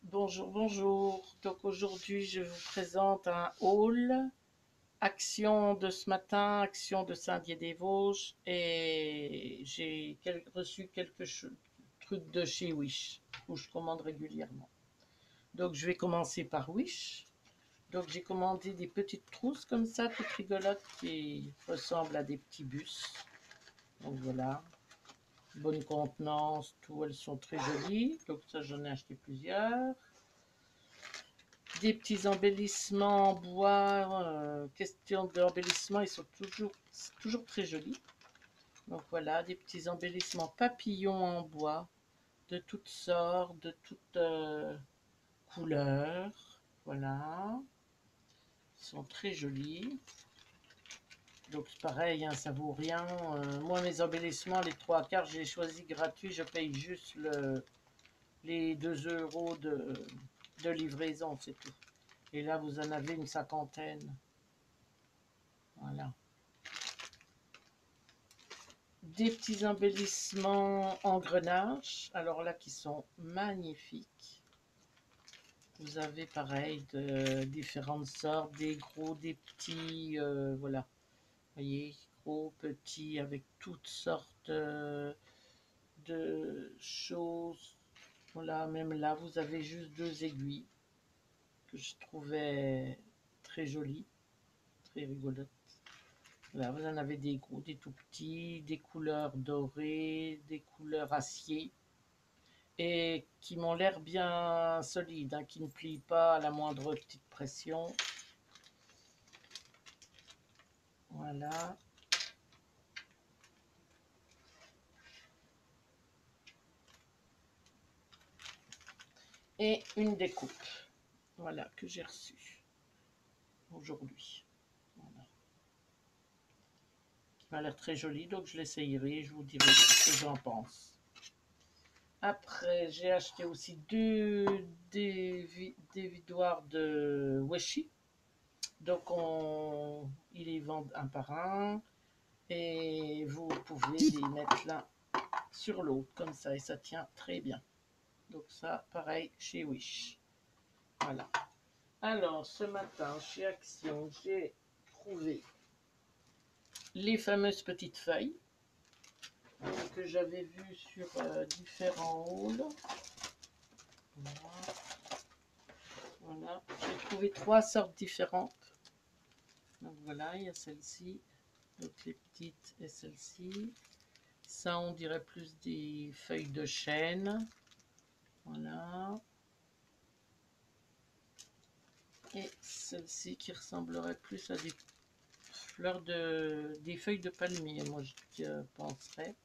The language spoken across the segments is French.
Bonjour, bonjour. Donc aujourd'hui, je vous présente un haul. Action de ce matin, action de Saint-Dié-des-Vosges. Et j'ai reçu quelques trucs de chez Wish, où je commande régulièrement. Donc je vais commencer par Wish. Donc j'ai commandé des petites trousses comme ça, toutes rigolotes, qui ressemblent à des petits bus. Donc voilà. Bonne contenance, tout, elles sont très jolies. Donc ça, j'en ai acheté plusieurs. Des petits embellissements en bois. Question d'embellissement, ils sont toujours très jolis. Donc voilà, des petits embellissements papillons en bois, de toutes sortes, de toutes couleurs. Voilà, ils sont très jolis. Donc c'est pareil, hein, ça vaut rien. Moi, mes embellissements, les trois quarts, j'ai choisi gratuit. Je paye juste les 2 euros de livraison, c'est tout. Et là, vous en avez une cinquantaine. Voilà. Des petits embellissements en grenache, alors là qui sont magnifiques. Vous avez pareil de différentes sortes, des gros, des petits, voilà. Vous voyez, gros, petits, avec toutes sortes de choses. Voilà, même là, vous avez juste 2 aiguilles que je trouvais très jolies, très rigolotes. Là, vous en avez des gros, des tout petits, des couleurs dorées, des couleurs acier, et qui m'ont l'air bien solides, hein, qui ne plient pas à la moindre petite pression. Voilà. Et une découpe, voilà, que j'ai reçue aujourd'hui. Voilà. Qui m'a l'air très jolie, donc je l'essayerai et je vous dirai ce que j'en pense. Après, j'ai acheté aussi des vidoirs de Weshi. Donc, ils les vendent un par un et vous pouvez les mettre l'un sur l'autre comme ça et ça tient très bien. Donc ça, pareil chez Wish. Voilà. Alors, ce matin, chez Action, j'ai trouvé les fameuses petites feuilles que j'avais vues sur différents hauls. Voilà. Voilà. J'ai trouvé 3 sortes différentes. Donc voilà, il y a celle-ci, donc les petites et celle-ci. Ça, on dirait plus des feuilles de chêne. Voilà. Et celle-ci qui ressemblerait plus à des fleurs des feuilles de palmier, moi je penserais.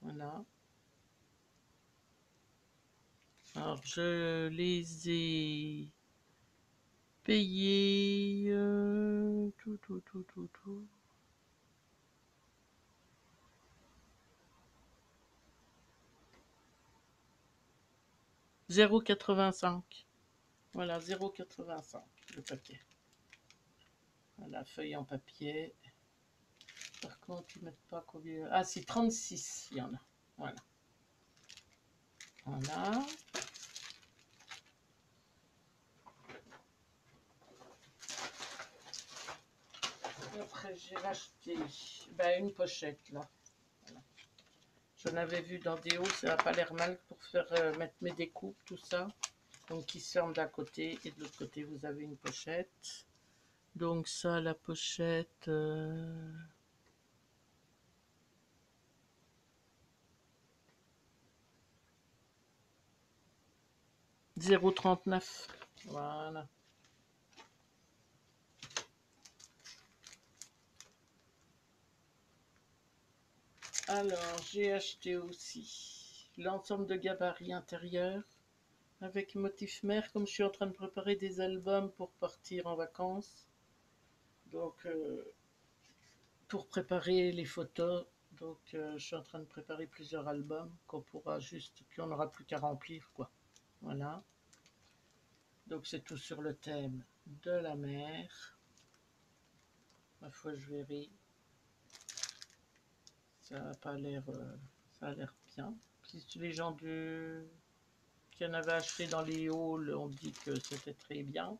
Voilà. Alors je les ai payées tout. 0,85. Voilà, 0,85 le paquet. Voilà, feuille en papier. Par contre, ils mettent pas combien. Ah, c'est 36, il y en a. Voilà. Voilà. Après, j'ai racheté une pochette là. Voilà. J'en avais vu dans des hauts, ça n'a pas l'air mal pour faire mettre mes découpes, tout ça. Donc, qui se ferme d'un côté et de l'autre côté, vous avez une pochette. Donc, ça, la pochette. 0,39. Voilà. Alors, j'ai acheté aussi l'ensemble de gabarits intérieurs avec motif mer, comme je suis en train de préparer des albums pour partir en vacances. Donc, pour préparer les photos, donc je suis en train de préparer plusieurs albums qu'on n'aura plus qu'à remplir, quoi. Voilà. Donc, c'est tout sur le thème de la mer. Ma foi, je verrai. Ça a pas l'air, ça a l'air bien. Si les gens qui en avait acheté dans les halls ont dit que c'était très bien.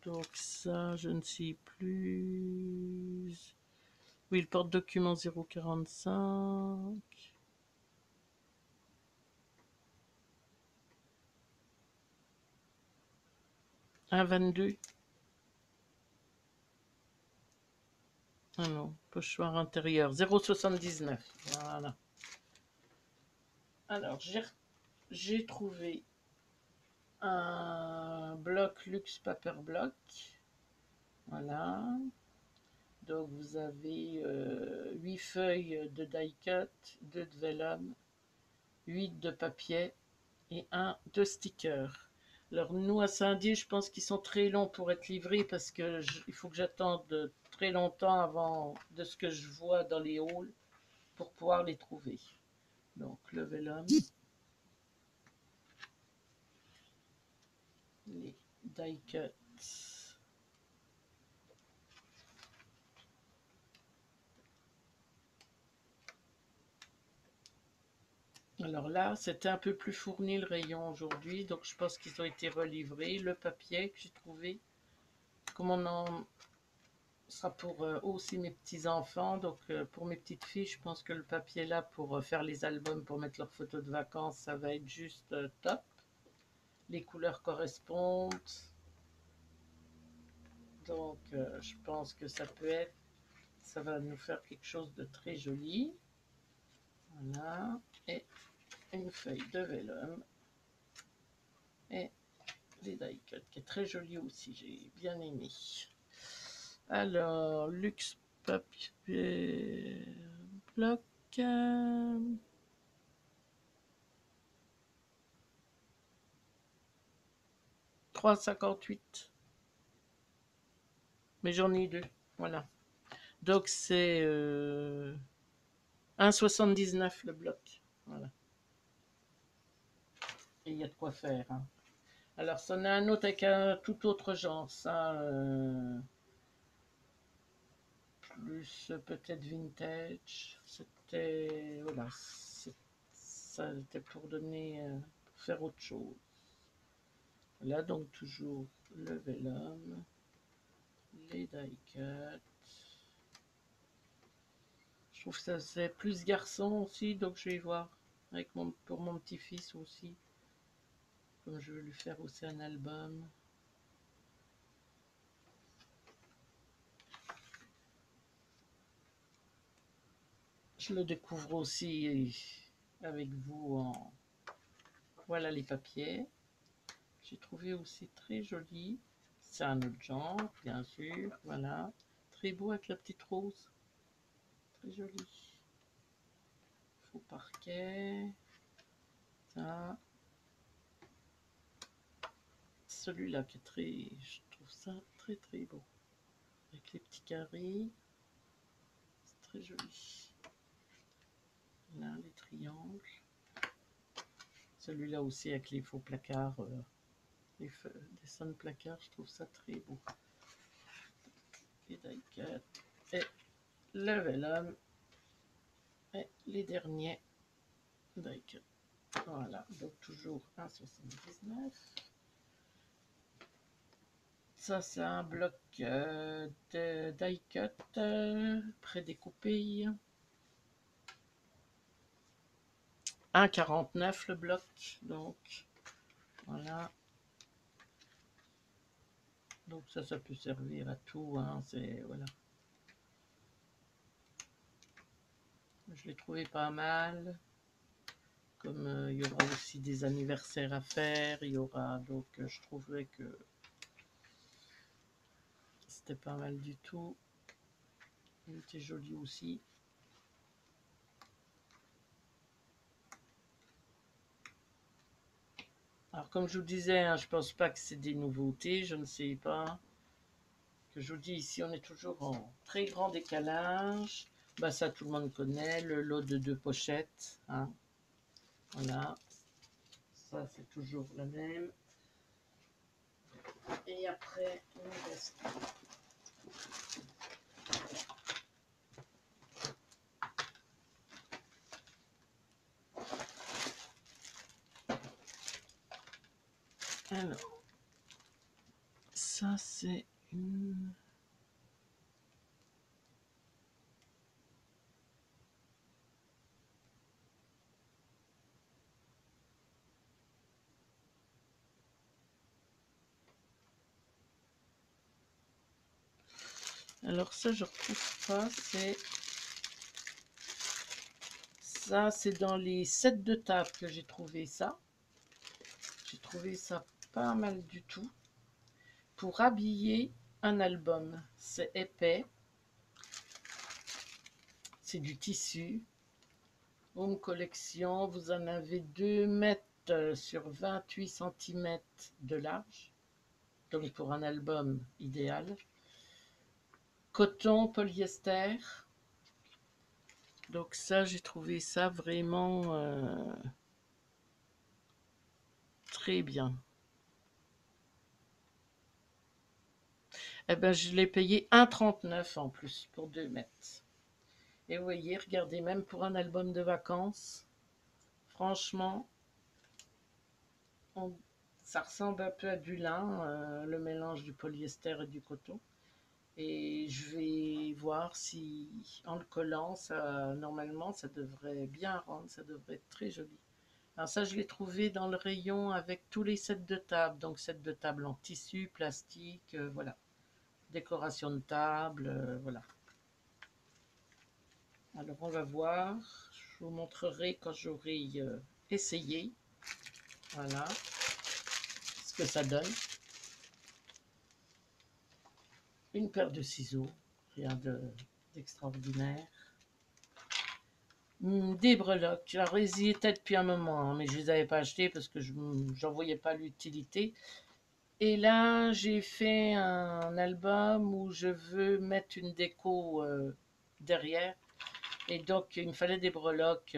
Donc ça, je ne sais plus. Oui, le porte-document 045. 1,22. Ah non, pochoir intérieur. 0,79. Voilà. Alors, j'ai trouvé un bloc luxe paper block. Voilà. Donc vous avez 8 feuilles de die cut, 2 de vellum, 8 de papier et 1 de sticker. Alors nous à Saint-Dié, je pense qu'ils sont très longs pour être livrés parce que il faut que j'attende très longtemps avant de ce que je vois dans les halls pour pouvoir les trouver. Donc le vellum, les die cuts. Alors là, c'était un peu plus fourni le rayon aujourd'hui, donc je pense qu'ils ont été relivrés. Le papier que j'ai trouvé, comme on en sera pour aussi mes petits-enfants, donc pour mes petites filles, je pense que le papier là pour faire les albums, pour mettre leurs photos de vacances, ça va être juste top. Les couleurs correspondent, donc je pense que ça va nous faire quelque chose de très joli. Voilà, et une feuille de vellum et les die cut qui est très joli aussi, j'ai bien aimé. Alors, luxe papier bloc. 3,58. Mais j'en ai deux. Voilà. Donc c'est 1,79 le bloc. Voilà. Et il y a de quoi faire. Hein. Alors, c'en a un autre avec un tout autre genre. Ça, plus peut-être vintage. C'était. Voilà. Ça était pour donner. Pour faire autre chose. Là, donc, toujours le vellum. Les die cut. Je trouve que ça c'est plus garçon aussi, donc je vais voir avec pour mon petit-fils aussi. Comme je veux lui faire aussi un album. Je le découvre aussi avec vous en... Voilà les papiers. J'ai trouvé aussi très joli. C'est un autre genre, bien sûr. Voilà. Très beau avec la petite rose. Très joli. Faux parquet. Ça. Celui-là qui est très... Je trouve ça très très beau. Avec les petits carrés. C'est très joli. Là, les triangles. Celui-là aussi avec les faux placards. Les dessins de placards, je trouve ça très beau. Les die cut. Et le vellum. Et les derniers die cut. Voilà, donc toujours 1,79. Ça, c'est un bloc de die cut prédécoupé. 1,49 le bloc. Donc, voilà. Donc ça peut servir à tout. Hein, c'est, voilà. Je l'ai trouvé pas mal. Comme il y aura aussi des anniversaires à faire, il y aura donc je trouvais que c'était pas mal du tout. Il était joli aussi. Alors comme je vous disais, hein, je pense pas que c'est des nouveautés, je ne sais pas. Que je vous dis ici, on est toujours en très grand décalage. Bah ça tout le monde connaît, le lot de 2 pochettes. Hein. Voilà. Ça c'est toujours la même. Et après, il nous reste Alors, ça c'est une... Alors ça, je retrouve pas, c'est... Ça, c'est dans les sets de table que j'ai trouvé ça. J'ai trouvé ça pas mal du tout. Pour habiller un album, c'est épais. C'est du tissu. Home Collection, vous en avez 2 mètres sur 28 cm de large. Donc pour un album idéal. Coton, polyester. Donc ça, j'ai trouvé ça vraiment très bien. Eh ben, je l'ai payé 1,39 en plus pour 2 mètres. Et vous voyez, regardez, même pour un album de vacances, franchement, ça ressemble un peu à du lin, le mélange du polyester et du coton. Et je vais voir si, en le collant, ça, normalement, ça devrait bien rendre, ça devrait être très joli. Alors ça, je l'ai trouvé dans le rayon avec tous les sets de table. Donc, set de table en tissu, plastique, voilà. Décoration de table, voilà. Alors, on va voir. Je vous montrerai quand j'aurai essayé. Voilà ce que ça donne. Une paire de ciseaux, rien d'extraordinaire. Des breloques. Alors, ils y étaient depuis un moment, hein, mais je ne les avais pas achetés parce que je n'en voyais pas l'utilité. Et là, j'ai fait un album où je veux mettre une déco derrière. Et donc, il me fallait des breloques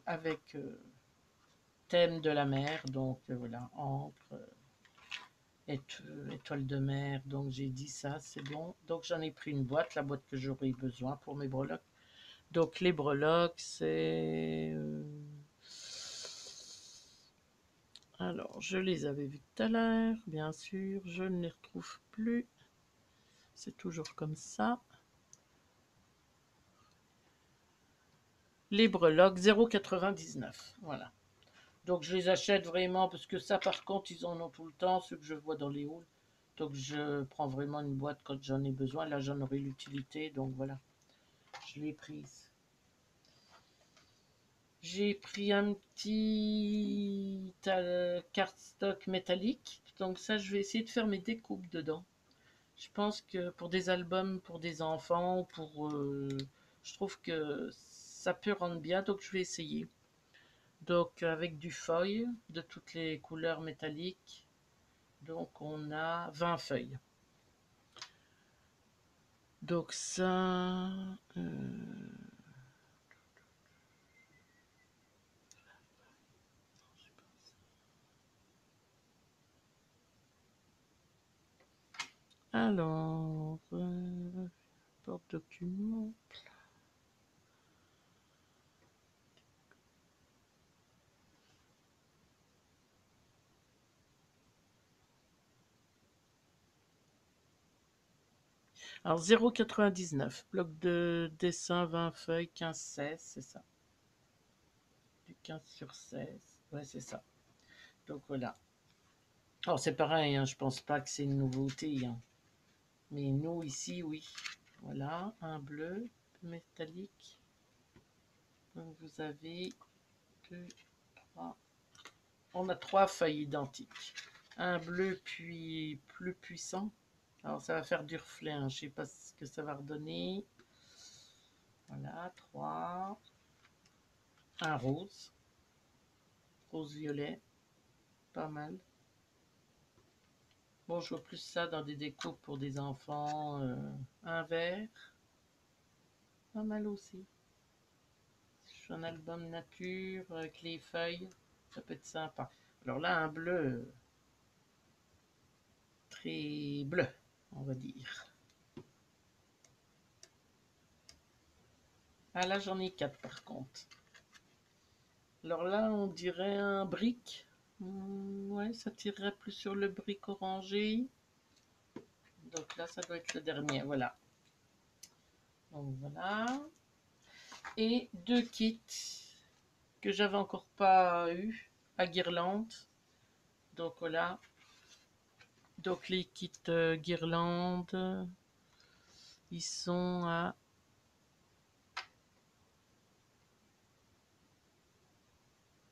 avec thème de la mer. Donc, voilà, encre, étoile de mer. Donc, j'ai dit ça, c'est bon. Donc, j'en ai pris une boîte, la boîte que j'aurais besoin pour mes breloques. Donc, les breloques, c'est... Alors, je les avais vus tout à l'heure, bien sûr. Je ne les retrouve plus. C'est toujours comme ça. Les breloques, 0,99. Voilà. Donc, je les achète vraiment parce que ça, par contre, ils en ont tout le temps, ceux que je vois dans les halls. Donc, je prends vraiment une boîte quand j'en ai besoin. Là, j'en aurai l'utilité. Donc, voilà. Je l'ai prise. J'ai pris un petit cardstock métallique. Donc, ça, je vais essayer de faire mes découpes dedans. Je pense que pour des albums, pour des enfants, je trouve que ça peut rendre bien, donc je vais essayer. Donc avec du foil de toutes les couleurs métalliques, donc on a 20 feuilles. Donc ça... Alors... porte-document... Alors 0,99, bloc de dessin, 20 feuilles, 15-16, c'est ça. Du 15/16, ouais c'est ça. Donc voilà. Alors c'est pareil, hein, je pense pas que c'est une nouveauté. Hein. Mais nous ici, oui. Voilà, un bleu métallique. Donc vous avez 2, 3. On a 3 feuilles identiques. Un bleu puis plus puissant. Alors ça va faire du reflet, hein. Je sais pas ce que ça va redonner. Voilà, 3. Un rose. Rose-violet. Pas mal. Bon, je vois plus ça dans des découpes pour des enfants. Un vert. Pas mal aussi. Je fais un album nature avec les feuilles. Ça peut être sympa. Alors là, un bleu très bleu, on va dire. Ah là, j'en ai 4 par contre. Alors là, on dirait un brick. Ouais, ça tirerait plus sur le brique orangé. Donc là, ça doit être le dernier, voilà. Donc voilà. Et 2 kits que j'avais encore pas eu à guirlande. Donc voilà. Donc les kits guirlande, ils sont à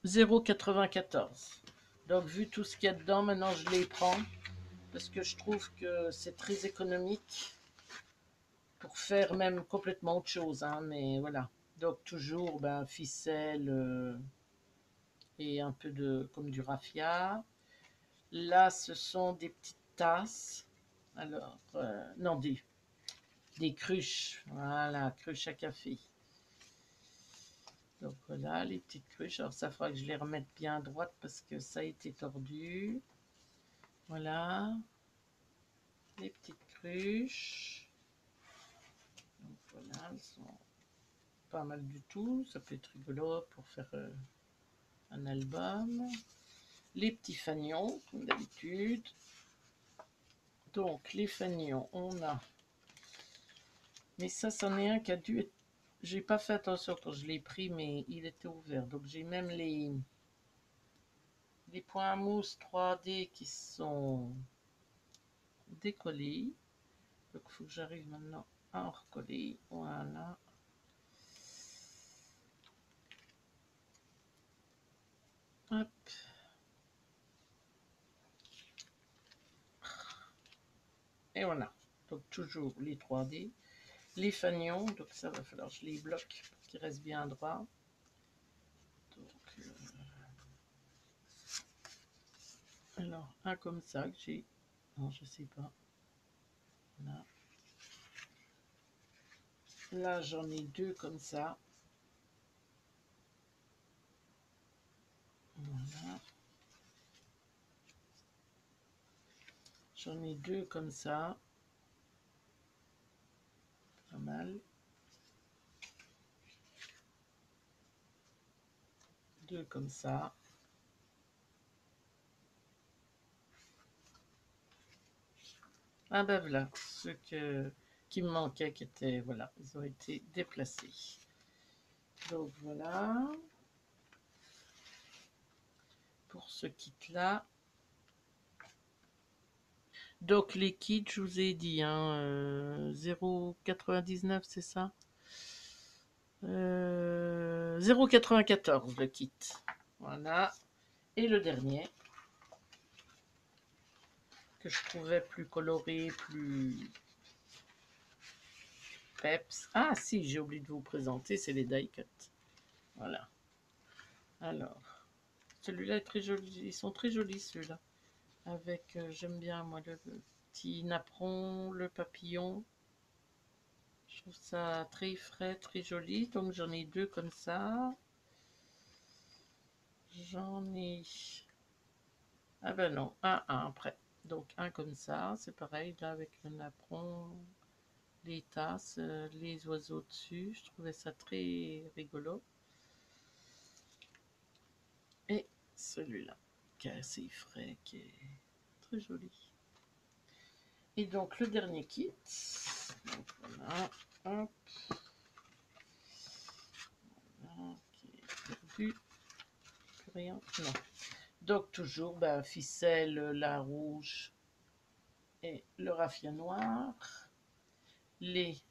0,94. Donc vu tout ce qu'il y a dedans, maintenant je les prends parce que je trouve que c'est très économique pour faire même complètement autre chose, hein, mais voilà. Donc toujours ben, ficelle et un peu de comme du raffia. Là, ce sont des petites tasses. Alors, non, des cruches. Voilà, cruches à café. Donc voilà, les petites cruches. Alors ça fera que je les remette bien droites parce que ça a été tordu. Voilà, les petites cruches. Donc voilà, elles sont pas mal du tout. Ça peut être rigolo pour faire un album. Les petits fanions, comme d'habitude. Donc les fanions, on a... Mais ça, c'en est un qui a dû être... J'ai pas fait attention quand je l'ai pris, mais il était ouvert. Donc j'ai même les points à mousse 3D qui sont décollés. Donc il faut que j'arrive maintenant à en recoller. Voilà. Hop. Et voilà. Donc toujours les 3D. Les fanions. Donc ça va falloir que je les bloque pour qu'ils restent bien droits. Donc, alors un comme ça que j'ai. Non, je sais pas. Là. Là, j'en ai 2 comme ça. Voilà. J'en ai 2 comme ça. Pas mal. 2 comme ça. Ah ben voilà, ceux qui me manquaient, qui étaient, voilà, ils ont été déplacés. Donc voilà. Pour ce kit-là. Donc les kits, je vous ai dit, hein, 0,99, c'est ça 0,94 le kit. Voilà. Et le dernier, que je trouvais plus coloré, plus peps. Ah si, j'ai oublié de vous présenter, c'est les die cut. Voilà. Alors, celui-là est très joli. Ils sont très jolis ceux-là. Avec, j'aime bien moi le petit napperon, le papillon. Je trouve ça très frais, très joli. Donc j'en ai 2 comme ça. J'en ai... Ah ben non, un après. Donc un comme ça, c'est pareil, là avec le napperon, les tasses, les oiseaux dessus. Je trouvais ça très rigolo. Et celui-là, qui est assez frais, qui est très joli. Et donc le dernier kit. Donc voilà, hop. Voilà, qui est perdu. Plus rien. Non. Donc toujours ben, ficelle, la rouge et le raffia noir. Les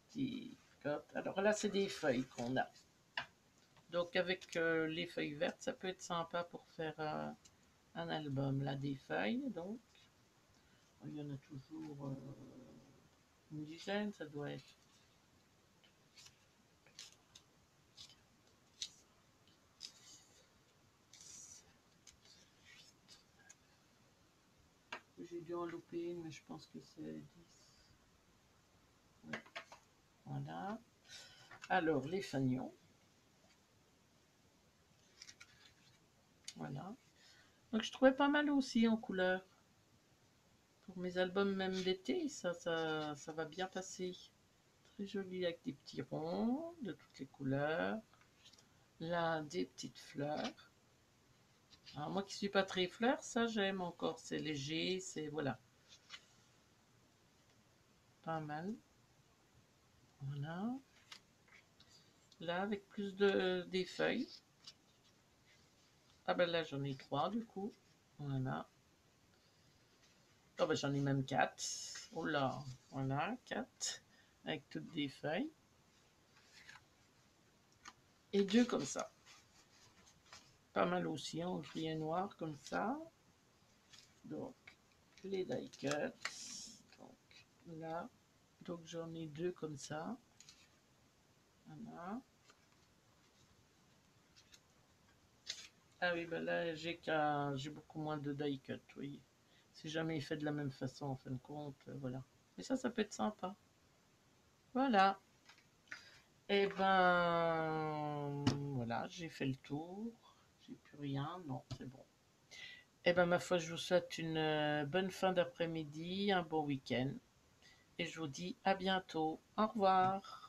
petits cotes. Alors là, c'est des feuilles qu'on a. Donc avec les feuilles vertes, ça peut être sympa pour faire un album. Là, des feuilles, donc. Il y en a toujours une dizaine, ça doit être. J'ai dû en louper une, mais je pense que c'est 10. Ouais. Voilà. Alors, les fanions. Voilà. Donc, je trouvais pas mal aussi en couleur. Pour mes albums même d'été, ça va bien passer. Très joli avec des petits ronds de toutes les couleurs. Là, des petites fleurs. Alors, moi qui suis pas très fleur, ça j'aime encore. C'est léger, c'est voilà. Pas mal. Voilà. Là, avec plus des feuilles. Ah ben là, j'en ai 3 du coup. Voilà. Oh ben j'en ai même 4. Oh là, voilà, 4. Avec toutes des feuilles. Et 2 comme ça. Pas mal aussi, en gris et noir comme ça. Donc, les die cuts. Donc, là. Donc, j'en ai 2 comme ça. Voilà. Ah oui, ben là, j'ai beaucoup moins de die cut, oui. Si jamais il fait de la même façon, en fin de compte, voilà. Mais ça peut être sympa. Voilà. Et ben, voilà, j'ai fait le tour. J'ai plus rien, non, c'est bon. Et ben, ma foi, je vous souhaite une bonne fin d'après-midi, un bon week-end. Et je vous dis à bientôt. Au revoir.